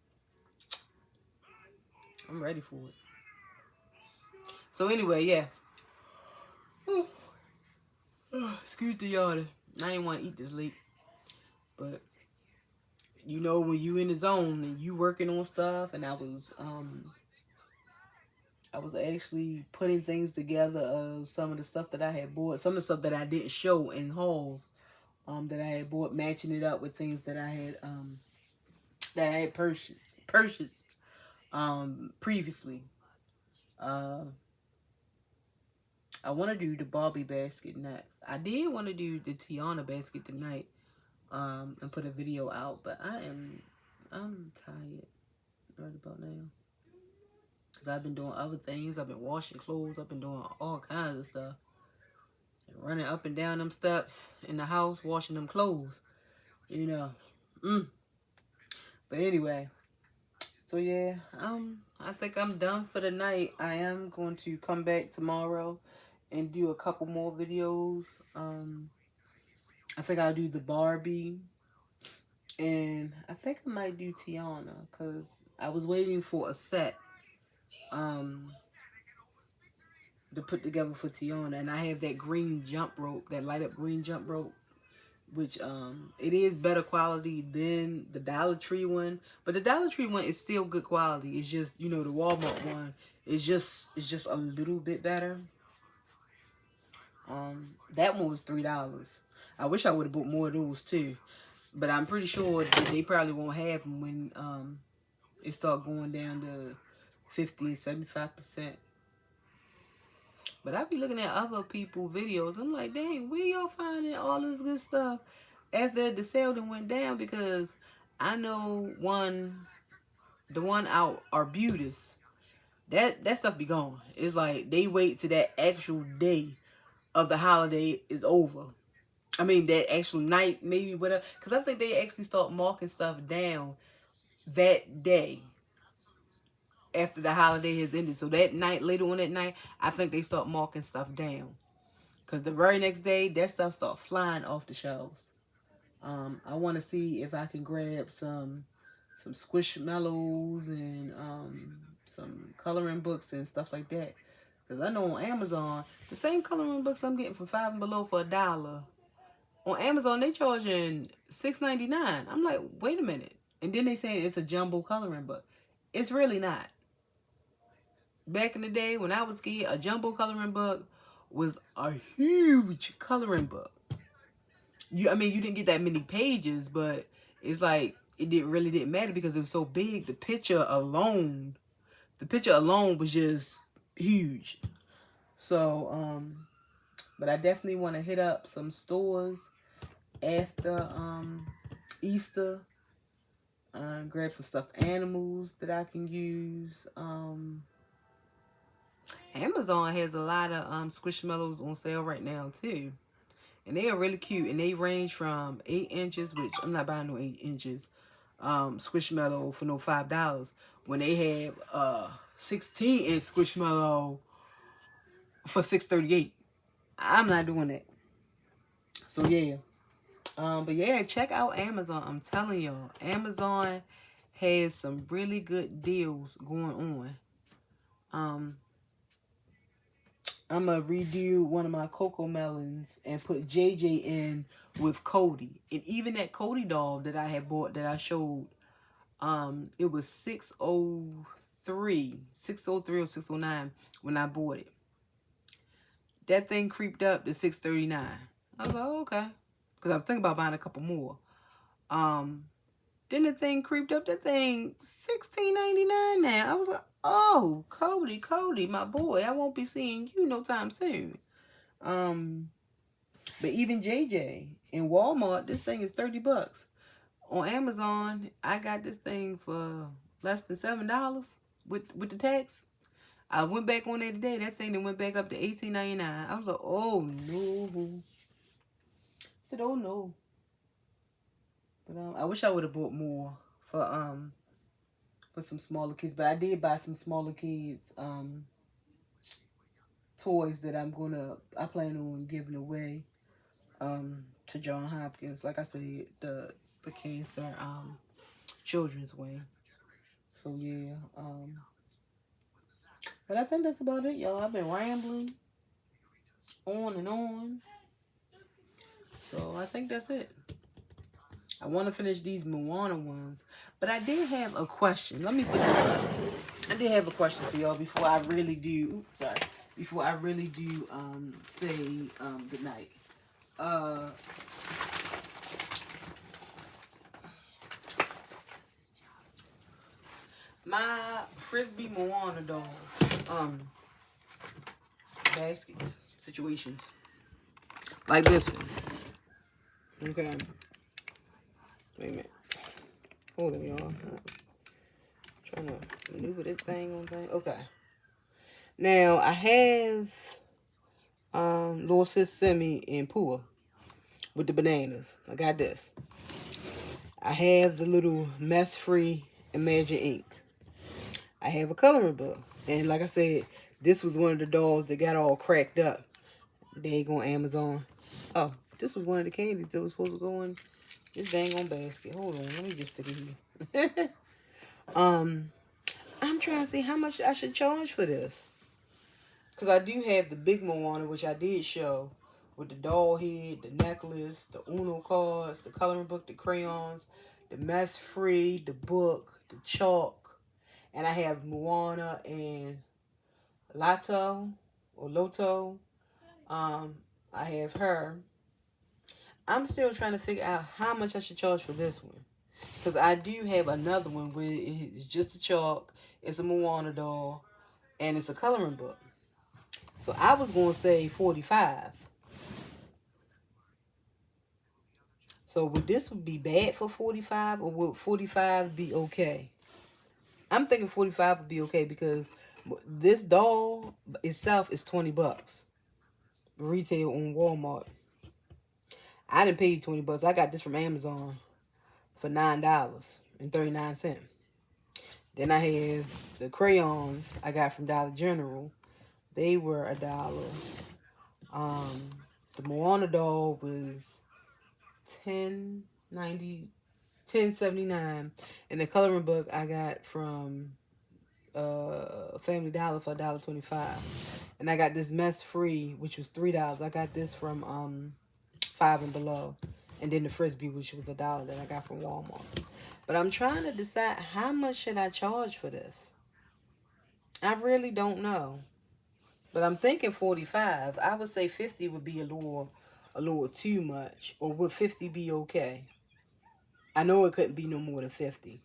ready for it. So anyway, yeah. Excuse the yawning. I didn't want to eat this late. But, you know, when you in the zone and you working on stuff, and I was actually putting things together of some of the stuff that I had bought. Some of the stuff that I didn't show in hauls. That I had bought, matching it up with things that I had purchased previously. I want to do the Barbie basket next. I did want to do the Tiana basket tonight, and put a video out, but I'm tired right about now. Cause I've been doing other things. I've been washing clothes. I've been doing all kinds of stuff. And running up and down them steps in the house, washing them clothes. You know. But anyway, so yeah, I think I'm done for the night. I am going to come back tomorrow and do a couple more videos. I think I'll do the Barbie, and I think I might do Tiana, because I was waiting for a set to put together for Tiana, and I have that green jump rope, that light up green jump rope, which it is better quality than the Dollar Tree one, but the Dollar Tree one is still good quality. It's just, you know, the Walmart one is just a little bit better. That one was $3. I wish I would have bought more of those too, but I'm pretty sure they probably won't have them when it start going down to 50 and 75%. But I be looking at other people's videos. I'm like, dang, where y'all finding all this good stuff after the sale done went down? Because I know the one out, Arbutus, that stuff be gone. It's like they wait till that actual day of the holiday is over. I mean, that actual night, maybe, whatever. Because I think they actually start marking stuff down that day after the holiday has ended. So that night, later on that night, I think they start marking stuff down. Because the very next day, that stuff start flying off the shelves. I want to see if I can grab some Squishmallows and some coloring books and stuff like that. Because I know on Amazon, the same coloring books I'm getting from Five and Below for $1. On Amazon, they charging $6.99. I'm like, wait a minute. And then they saying it's a jumbo coloring book. It's really not. Back in the day when I was a kid, a jumbo coloring book was a huge coloring book. I mean, you didn't get that many pages, but it's like it really didn't matter because it was so big. The picture alone was just huge. So, but I definitely want to hit up some stores after Easter. Grab some stuffed animals that I can use. Amazon has a lot of Squishmallows on sale right now too. And they are really cute. And they range from 8 inches, which I'm not buying no 8 inches Squishmallow for no $5. When they have 16-inch Squishmallow for $6.38. I'm not doing that. So yeah. But yeah, check out Amazon. I'm telling y'all, Amazon has some really good deals going on. I'm going to redo one of my Coco Melons and put JJ in with Cody. And even that Cody doll that I had bought that I showed, it was $603 or $609 when I bought it. That thing creeped up to $639. I was like, oh, okay. Because I was thinking about buying a couple more. Then the thing creeped up. That thing $16.99 now. I was like, oh, Cody, my boy, I won't be seeing you no time soon. But even JJ in Walmart, this thing is $30. On Amazon, I got this thing for less than $7 with the tax. I went back on there today. That thing that went back up to $18.99. I was like, oh no. I said, oh no. But I wish I would have bought more for some smaller kids. But I did buy some smaller kids toys that I plan on giving away to John Hopkins. Like I said, the cancer children's wing. So yeah. But I think that's about it, y'all. I've been rambling on and on. So I think that's it. I want to finish these Moana ones. But I did have a question. Let me put this up. I did have a question for y'all before I really do. Oops, sorry. Before I really do say good night. My Frisbee Moana doll baskets situations. Like this one. Okay. Wait a minute. Hold on, y'all. Trying to maneuver this thing on thing. Okay. Now I have Little Sis Semi and Pua with the bananas. I got this. I have the little mess free Imagine ink. I have a coloring book. And like I said, this was one of the dolls that got all cracked up. They go on Amazon. Oh, this was one of the candies that was supposed to go in this dang on basket. Hold on, let me just stick it here. I'm trying to see how much I should charge for this. Because I do have the big Moana, which I did show, with the doll head, the necklace, the Uno cards, the coloring book, the crayons, the mess free, the book, the chalk. And I have Moana and Lato or Loto. I have her. I'm still trying to figure out how much I should charge for this one. Because I do have another one where it's just a chalk, it's a Moana doll, and it's a coloring book. So I was going to say 45. So would this be bad for 45 or would 45 be okay? I'm thinking 45 would be okay because this doll itself is 20 bucks. Retail on Walmart. I didn't pay 20 bucks. I got this from Amazon for $9.39. Then I have the crayons I got from Dollar General. They were $1. The Moana doll was $10.79, and the coloring book I got from Family Dollar for $1.25, and I got this mess free, which was $3. I got this from Five and Below, and then the frisbee, which was $1 that I got from Walmart. But I'm trying to decide how much should I charge for this. I really don't know. But I'm thinking 45. I would say 50 would be a little too much. Or would 50 be okay? I know it couldn't be no more than 50.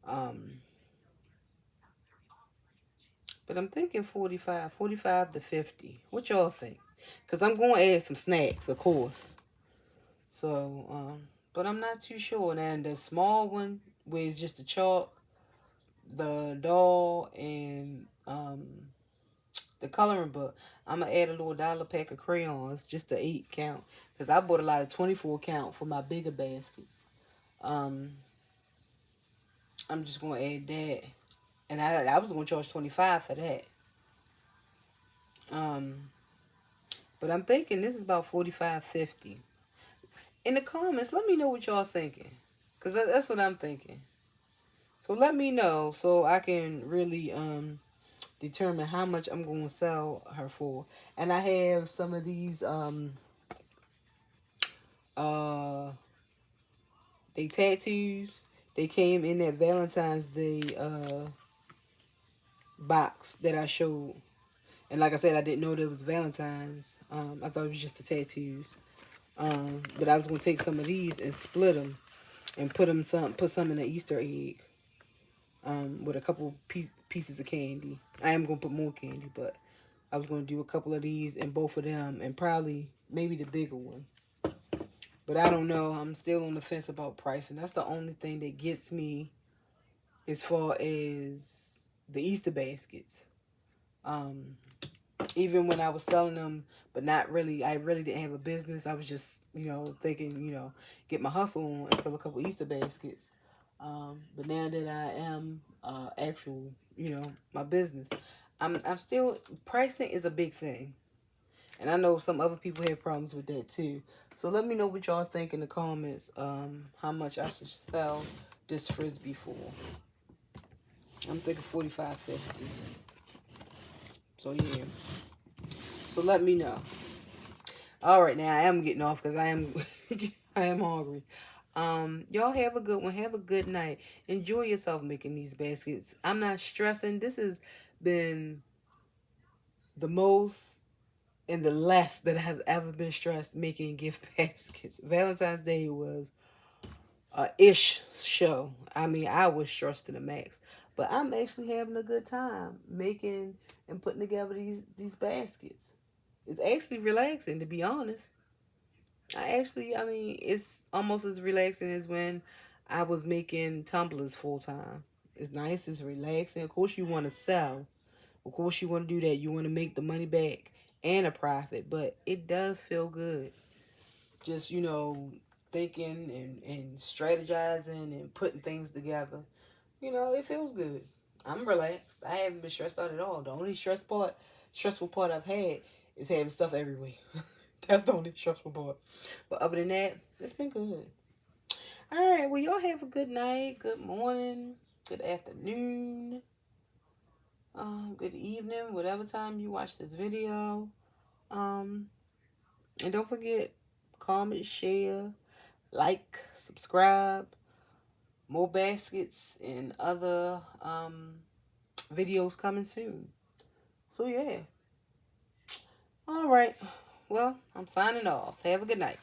But I'm thinking 45 to 50. What y'all think? Because I'm going to add some snacks, of course. So, but I'm not too sure. And the small one, where it's just the chalk, the doll, and the coloring book, I'm going to add a little $1 pack of crayons, just to 8 count. Because I bought a lot of 24 count for my bigger baskets. I'm just going to add that. And I was going to charge 25 for that. But I'm thinking this is about 45, 50. In the comments, let me know what y'all thinking. Because that's what I'm thinking. So let me know so I can really determine how much I'm going to sell her for. And I have some of these they tattoos. They came in that Valentine's Day box that I showed. And like I said, I didn't know that it was Valentine's. I thought it was just the tattoos. But I was going to take some of these and split them and put some in an Easter egg with a couple pieces of candy. I am going to put more candy, but I was going to do a couple of these and both of them and probably maybe the bigger one. But I don't know. I'm still on the fence about pricing. That's the only thing that gets me as far as the Easter baskets. Even when I was selling them, but not really, I really didn't have a business. I was just, thinking, get my hustle on and sell a couple Easter baskets. But now that I am actual, my business, I'm still, pricing is a big thing. And I know some other people have problems with that too. So let me know what y'all think in the comments, how much I should sell this frisbee for. I'm thinking 45, 50. So yeah. So let me know. All right, now I am getting off because I am I am hungry. Y'all have a good one. Have a good night. Enjoy yourself making these baskets. I'm not stressing. This has been the most and the less that I have ever been stressed making gift baskets. Valentine's Day was a ish show. I mean, I was stressed to the max, but I'm actually having a good time making and putting together these baskets. It's actually relaxing, to be honest. I mean, it's almost as relaxing as when I was making tumblers full time. It's nice, it's relaxing. Of course, you want to sell. Of course, you want to do that. You want to make the money back and a profit, but it does feel good. Just, thinking and strategizing and putting things together. It feels good. I'm relaxed. I haven't been stressed out at all. The only stressful part I've had is having stuff everywhere. That's the only stressful part. But other than that, it's been good. All right. Well, y'all have a good night, good morning, good afternoon, good evening, whatever time you watch this video. Um, and don't forget, comment, share, like, subscribe. More baskets and other videos coming soon. So yeah. All right. Well, I'm signing off. Have a good night.